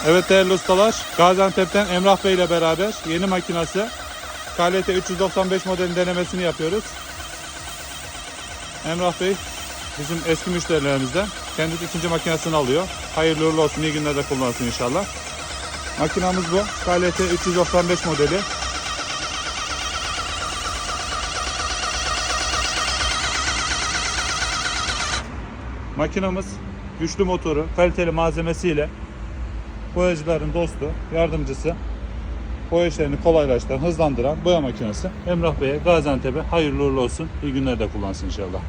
Evet değerli ustalar, Gaziantep'ten Emrah Bey ile beraber yeni makinası KLT 395 modelin denemesini yapıyoruz. Emrah Bey bizim eski müşterilerimizden. Kendisi ikinci makinesini alıyor. Hayırlı uğurlu olsun, iyi günlerde kullansın inşallah. Makinamız bu. KLT 395 modeli. Makinamız güçlü motoru, kaliteli malzemesiyle boyacıların dostu, yardımcısı, boya işlerini kolaylaştıran, hızlandıran boya makinesi. Emrah Bey'e, Gaziantep'e hayırlı uğurlu olsun, iyi günlerde kullansın inşallah.